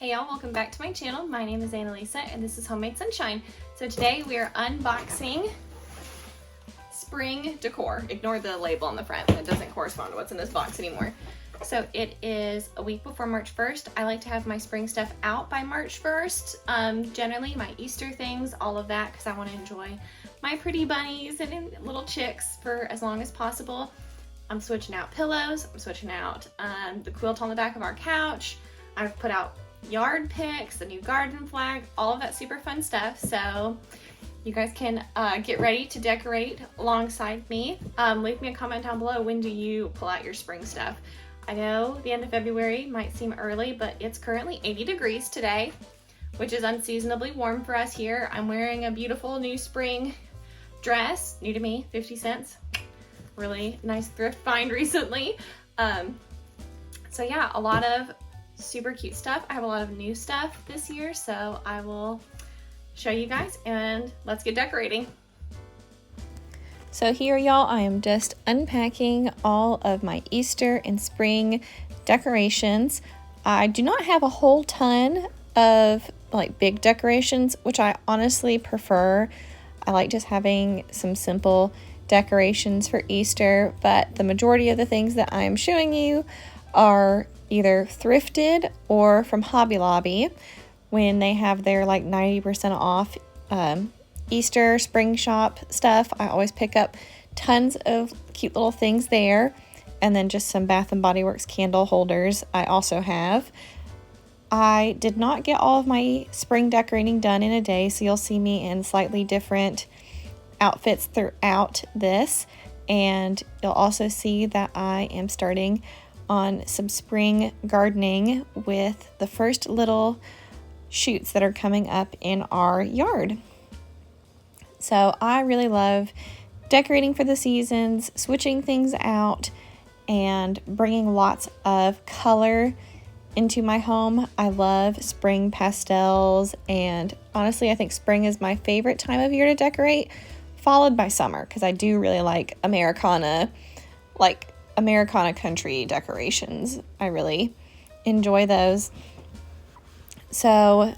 Hey y'all, welcome back to my channel. My name is Annalisa and this is Homemade Sunshine. So today we are unboxing spring decor. Ignore the label on the front, that doesn't correspond to what's in this box anymore. So it is a week before March 1st. I like to have my spring stuff out by March 1st. Generally my Easter things, all of that, because I want to enjoy my pretty bunnies and little chicks for as long as possible. I'm switching out pillows, I'm switching out the quilt on the back of our couch. I've put out yard pics, the new garden flag, all of that super fun stuff. So you guys can get ready to decorate alongside me. Leave me a comment down below, when do you pull out your spring stuff? I know the end of February might seem early, but it's currently 80 degrees today, which is unseasonably warm for us here. I'm wearing a beautiful new spring dress, new to me, 50 cents. Really nice thrift find recently. So yeah, a lot of super cute stuff. I have a lot of new stuff this year, so I will show you guys and let's get decorating. So here, y'all, I am just unpacking all of my Easter and spring decorations. I do not have a whole ton of like big decorations, which I honestly prefer. I like just having some simple decorations for Easter, but the majority of the things that I'm showing you are either thrifted or from Hobby Lobby when they have their like 90% off Easter spring shop stuff. I always pick up tons of cute little things there, and then just some Bath and Body Works candle holders I also have. I did not get all of my spring decorating done in a day, so you'll see me in slightly different outfits throughout this, and you'll also see that I am starting on some spring gardening with the first little shoots that are coming up in our yard. So I really love decorating for the seasons, switching things out, and bringing lots of color into my home. I love spring pastels, and honestly I think spring is my favorite time of year to decorate, followed by summer, because I do really like Americana country decorations. I really enjoy those. So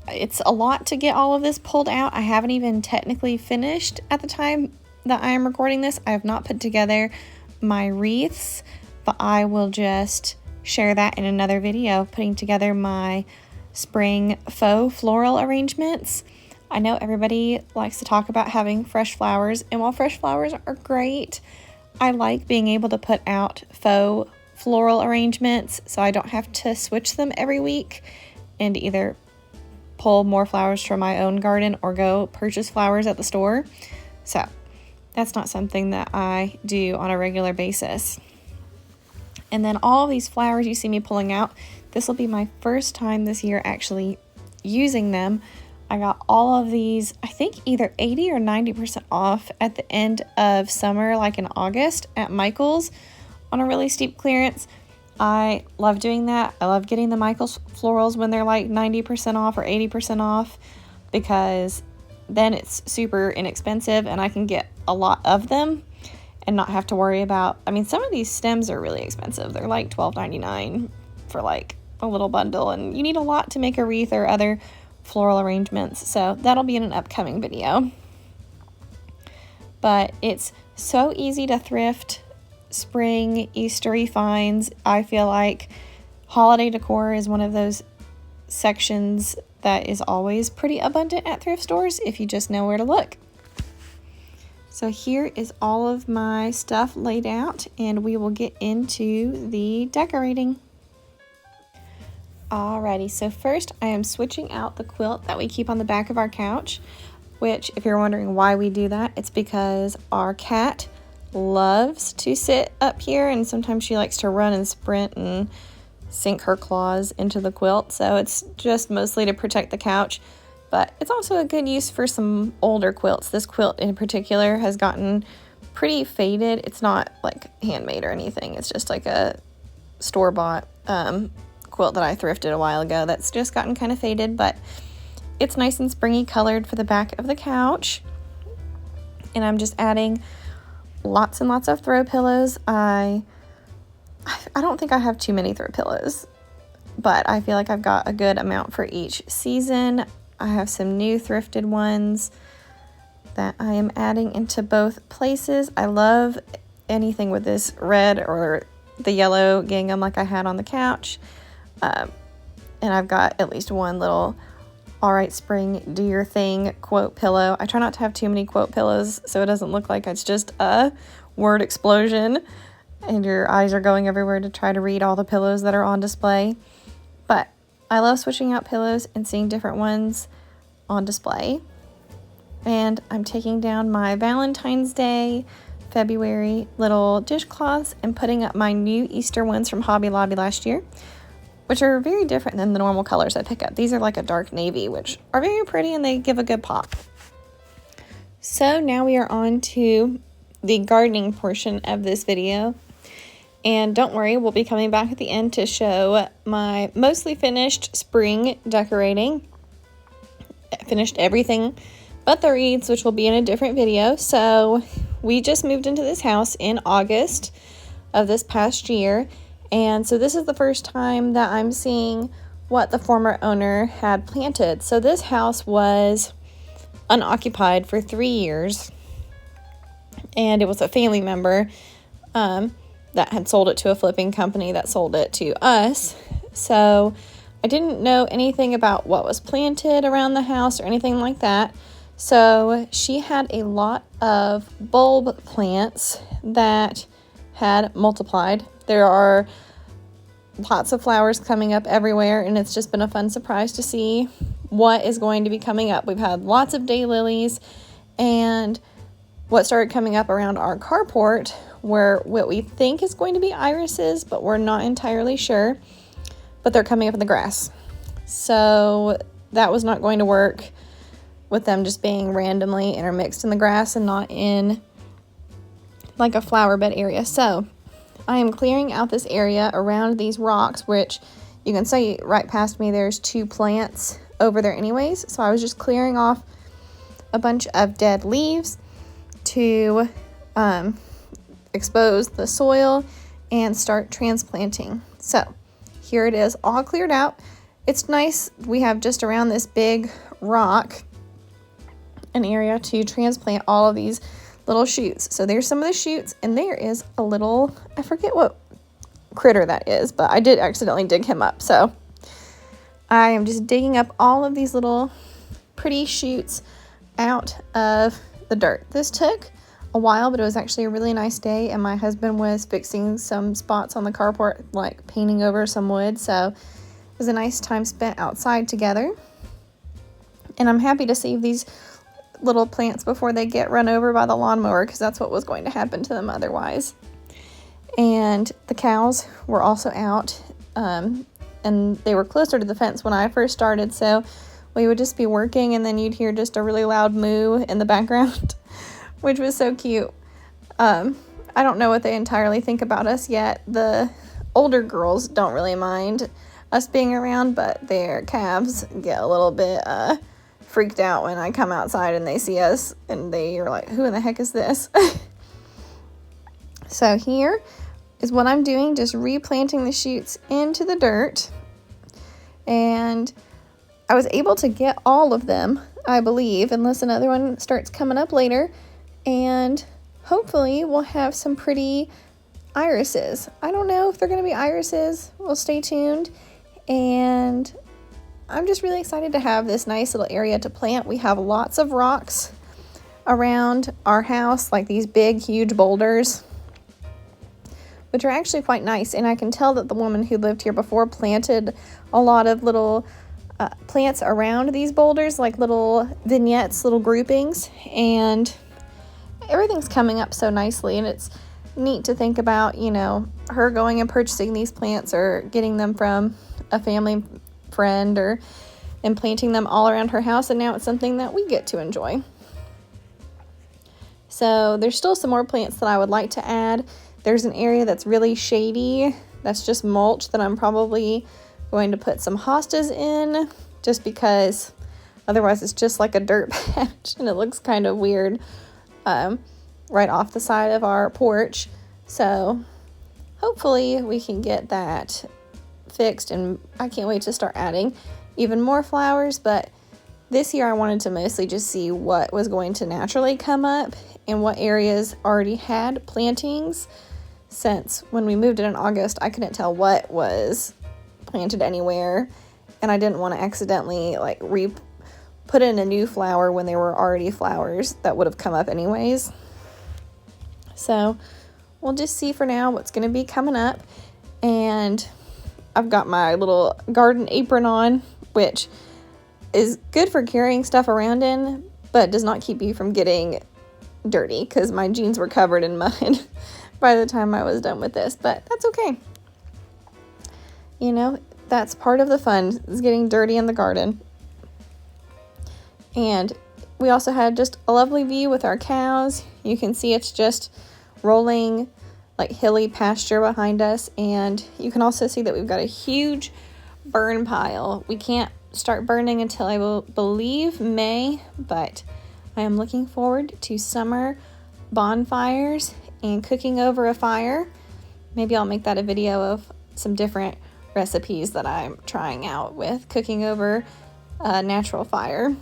it's a lot to get all of this pulled out. I haven't even technically finished at the time that I am recording this. I have not put together my wreaths, but I will just share that in another video, putting together my spring faux floral arrangements. I know everybody likes to talk about having fresh flowers, and while fresh flowers are great, I like being able to put out faux floral arrangements so I don't have to switch them every week and either pull more flowers from my own garden or go purchase flowers at the store. So that's not something that I do on a regular basis. And then all of these flowers you see me pulling out, this will be my first time this year actually using them. I got all of these, I think either 80 or 90% off at the end of summer, like in August at Michael's on a really steep clearance. I love doing that. I love getting the Michael's florals when they're like 90% off or 80% off, because then it's super inexpensive and I can get a lot of them and not have to worry about, I mean, some of these stems are really expensive. They're like $12.99 for like a little bundle, and you need a lot to make a wreath or other floral arrangements, so that'll be in an upcoming video. But it's so easy to thrift spring Eastery finds. I feel like holiday decor is one of those sections that is always pretty abundant at thrift stores if you just know where to look. So here is all of my stuff laid out, and we will get into the decorating. Alrighty, so first I am switching out the quilt that we keep on the back of our couch, which, if you're wondering why we do that, it's because our cat loves to sit up here, and sometimes she likes to run and sprint and sink her claws into the quilt, so it's just mostly to protect the couch, but it's also a good use for some older quilts. This quilt in particular has gotten pretty faded. It's not like handmade or anything, it's just like a store-bought quilt that I thrifted a while ago that's just gotten kind of faded, but it's nice and springy colored for the back of the couch. And I'm just adding lots and lots of throw pillows. I don't think I have too many throw pillows. but I feel like I've got a good amount for each season. I have some new thrifted ones that I am adding into both places. I love anything with this red or the yellow gingham like I had on the couch. And I've got at least one little "All right, spring, do your thing" quote pillow. I try not to have too many quote pillows so it doesn't look like it's just a word explosion and your eyes are going everywhere to try to read all the pillows that are on display. But I love switching out pillows and seeing different ones on display. And I'm taking down my Valentine's Day, February little dishcloths and putting up my new Easter ones from Hobby Lobby last year, which are very different than the normal colors I pick up. These are like a dark navy, which are very pretty and they give a good pop. So now we are on to the gardening portion of this video. And don't worry, we'll be coming back at the end to show my mostly finished spring decorating. I finished everything but the wreaths, which will be in a different video. So we just moved into this house in August of this past year. And so this is the first time that I'm seeing what the former owner had planted. So this house was unoccupied for 3 years. And it was a family member that had sold it to a flipping company that sold it to us. So I didn't know anything about what was planted around the house or anything like that. So she had a lot of bulb plants that had multiplied. There are lots of flowers coming up everywhere, and it's just been a fun surprise to see what is going to be coming up. We've had lots of daylilies, and what started coming up around our carport were what we think is going to be irises, but we're not entirely sure. But they're coming up in the grass. So that was not going to work with them just being randomly intermixed in the grass and not in like a flower bed area. So I am clearing out this area around these rocks, which you can see right past me there's 2 plants over there anyways. So I was just clearing off a bunch of dead leaves to expose the soil and start transplanting. So here it is all cleared out. It's nice we have just around this big rock an area to transplant all of these little shoots. So there's some of the shoots, and there is a little, I forget what critter that is, but I did accidentally dig him up. So I am just digging up all of these little pretty shoots out of the dirt. This took a while, but it was actually a really nice day, and my husband was fixing some spots on the carport, like painting over some wood. So it was a nice time spent outside together. And I'm happy to save these little plants before they get run over by the lawnmower, because that's what was going to happen to them otherwise. And the cows were also out, and they were closer to the fence when I first started, so we would just be working and then you'd hear just a really loud moo in the background, which was so cute. I don't know what they entirely think about us yet. The older girls don't really mind us being around, but their calves get a little bit freaked out when I come outside and they see us, and they are like, who in the heck is this? So here is what I'm doing, just replanting the shoots into the dirt. And I was able to get all of them, I believe, unless another one starts coming up later. And hopefully we'll have some pretty irises. I don't know if they're going to be irises. We'll stay tuned. And I'm just really excited to have this nice little area to plant. We have lots of rocks around our house, like these big, huge boulders, which are actually quite nice. And I can tell that the woman who lived here before planted a lot of little plants around these boulders, like little vignettes, little groupings, and everything's coming up so nicely. And it's neat to think about, you know, her going and purchasing these plants or getting them from a family friend and planting them all around her house, and now it's something that we get to enjoy. So there's still some more plants that I would like to add. There's an area that's really shady that's just mulch that I'm probably going to put some hostas in, just because otherwise it's just like a dirt patch and it looks kind of weird right off the side of our porch. So hopefully we can get that fixed, and I can't wait to start adding even more flowers. But this year I wanted to mostly just see what was going to naturally come up and what areas already had plantings, since when we moved in August I couldn't tell what was planted anywhere, and I didn't want to accidentally like put in a new flower when there were already flowers that would have come up anyways. So we'll just see for now what's going to be coming up. And I've got my little garden apron on, which is good for carrying stuff around in, but does not keep you from getting dirty, because my jeans were covered in mud by the time I was done with this, but that's okay. You know, that's part of the fun, is getting dirty in the garden. And we also had just a lovely view with our cows. You can see it's just rolling like hilly pasture behind us, and you can also see that we've got a huge burn pile. We can't start burning until I will believe May, but I am looking forward to summer bonfires and cooking over a fire. Maybe I'll make that a video of some different recipes that I'm trying out with cooking over a natural fire.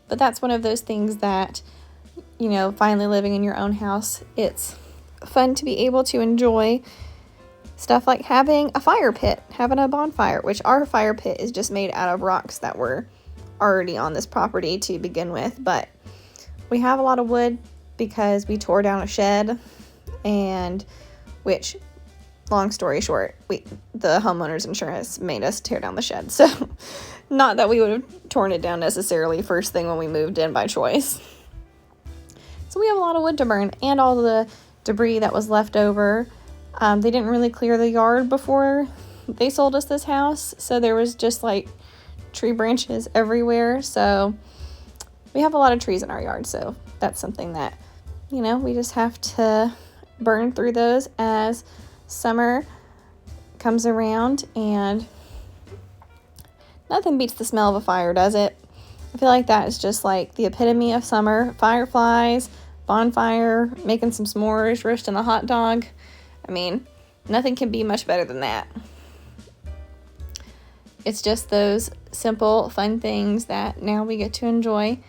But that's one of those things that, you know, finally living in your own house, it's fun to be able to enjoy stuff like having a fire pit, having a bonfire, which our fire pit is just made out of rocks that were already on this property to begin with. But we have a lot of wood because we tore down a shed, and which, long story short, the homeowner's insurance made us tear down the shed. So not that we would have torn it down necessarily first thing when we moved in by choice. So we have a lot of wood to burn, and all the debris that was left over. They didn't really clear the yard before they sold us this house, so there was just like tree branches everywhere. So we have a lot of trees in our yard, so that's something that, you know, we just have to burn through those as summer comes around. And nothing beats the smell of a fire, does it? I feel like that is just like the epitome of summer. Fireflies, bonfire, making some s'mores, roasting a hot dog. I mean, nothing can be much better than that. It's just those simple, fun things that now we get to enjoy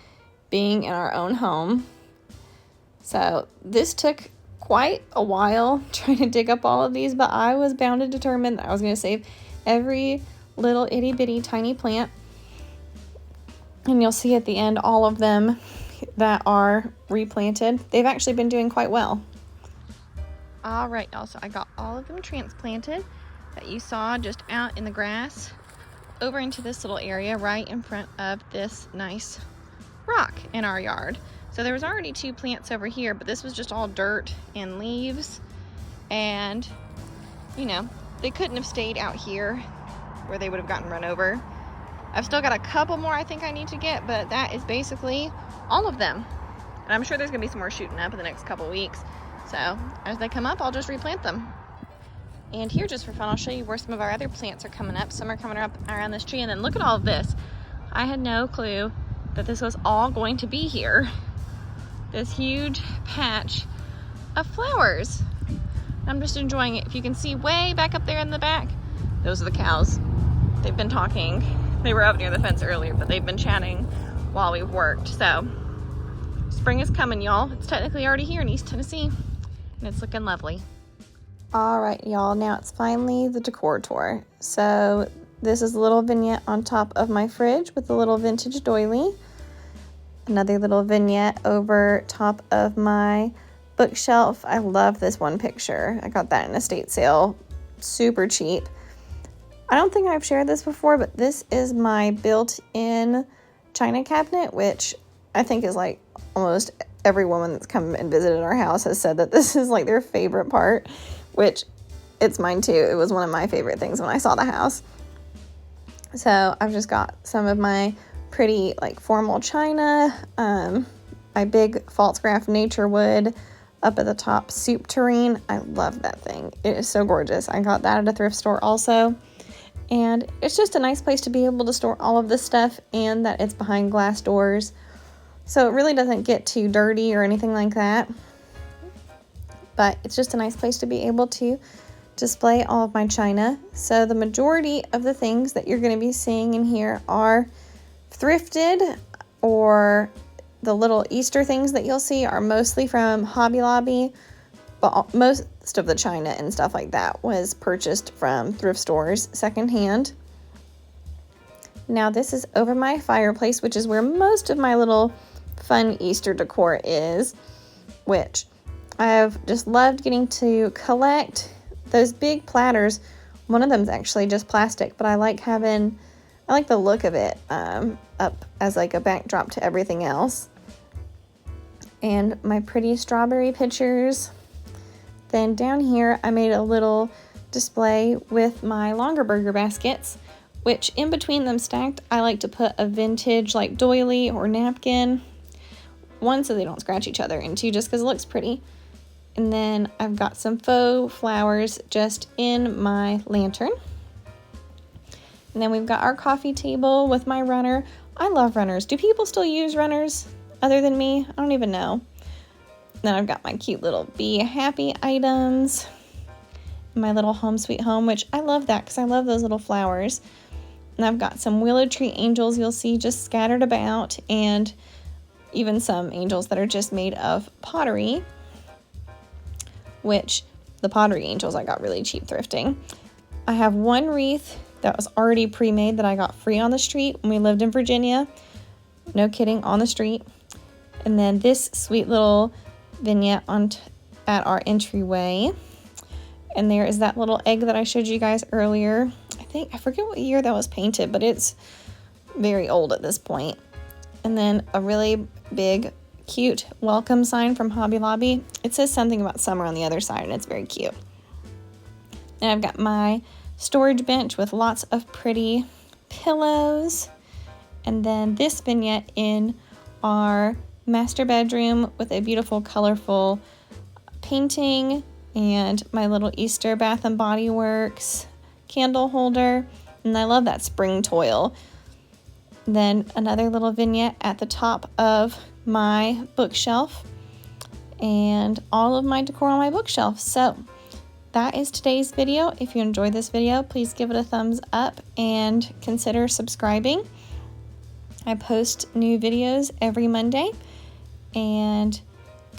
being in our own home. So this took quite a while trying to dig up all of these, but I was bound and determined that I was going to save every little itty bitty tiny plant. And you'll see at the end all of them that are replanted. They've actually been doing quite well. All right, y'all, so I got all of them transplanted that you saw just out in the grass over into this little area right in front of this nice rock in our yard. So there was already 2 plants over here, but this was just all dirt and leaves. And, you know, they couldn't have stayed out here where they would have gotten run over. I've still got a couple more I think I need to get, but that is basically all of them. And I'm sure there's gonna be some more shooting up in the next couple weeks. So as they come up, I'll just replant them. And here, just for fun, I'll show you where some of our other plants are coming up. Some are coming up around this tree, and then look at all of this. I had no clue that this was all going to be here. This huge patch of flowers. I'm just enjoying it. If you can see way back up there in the back, those are the cows. They've been talking. They were up near the fence earlier, but they've been chatting while we've worked. So spring is coming, y'all. It's technically already here in East Tennessee, and it's looking lovely. All right, y'all, now it's finally the decor tour. So this is a little vignette on top of my fridge with a little vintage doily. Another little vignette over top of my bookshelf. I love this one picture. I got that in a estate sale, super cheap. I don't think I've shared this before, but this is my built-in china cabinet, which I think is like almost every woman that's come and visited our house has said that this is like their favorite part, which it's mine too. It was one of my favorite things when I saw the house. So I've just got some of my pretty like formal china, my big Falstaff nature wood up at the top, soup tureen. I love that thing. It is so gorgeous. I got that at a thrift store also. And it's just a nice place to be able to store all of this stuff, and that it's behind glass doors. So it really doesn't get too dirty or anything like that. But it's just a nice place to be able to display all of my china. So the majority of the things that you're going to be seeing in here are thrifted, or the little Easter things that you'll see are mostly from Hobby Lobby, but most of the china and stuff like that was purchased from thrift stores secondhand. Now this is over my fireplace, which is where most of my little fun Easter decor is, which I've just loved getting to collect those big platters. One of them is actually just plastic, but I like the look of it up as like a backdrop to everything else. And my pretty strawberry pitchers. Then down here I made a little display with my longer burger baskets, which in between them stacked, I like to put a vintage like doily or napkin. One, so they don't scratch each other, and two, just because it looks pretty. And then I've got some faux flowers just in my lantern. And then we've got our coffee table with my runner. I love runners. Do people still use runners other than me? I don't even know. Then I've got my cute little Be Happy items. My little Home Sweet Home, which I love that because I love those little flowers. And I've got some willow tree angels you'll see just scattered about, and even some angels that are just made of pottery, which the pottery angels I got really cheap thrifting. I have one wreath that was already pre-made that I got free on the street when we lived in Virginia. No kidding, on the street. And then this sweet little vignette at our entryway. And there is that little egg that I showed you guys earlier. I forget what year that was painted, but it's very old at this point. And then a really big, cute welcome sign from Hobby Lobby. It says something about summer on the other side, and it's very cute. And I've got my storage bench with lots of pretty pillows. And then this vignette in our master bedroom with a beautiful, colorful painting, and my little Easter Bath and Body Works candle holder. And I love that spring toil. Then another little vignette at the top of my bookshelf, and all of my decor on my bookshelf. So that is today's video. If you enjoyed this video, please give it a thumbs up and consider subscribing. I post new videos every Monday, and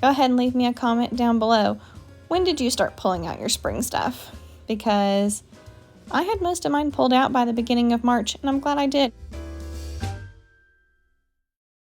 go ahead and leave me a comment down below. When did you start pulling out your spring stuff? Because I had most of mine pulled out by the beginning of March, and I'm glad I did.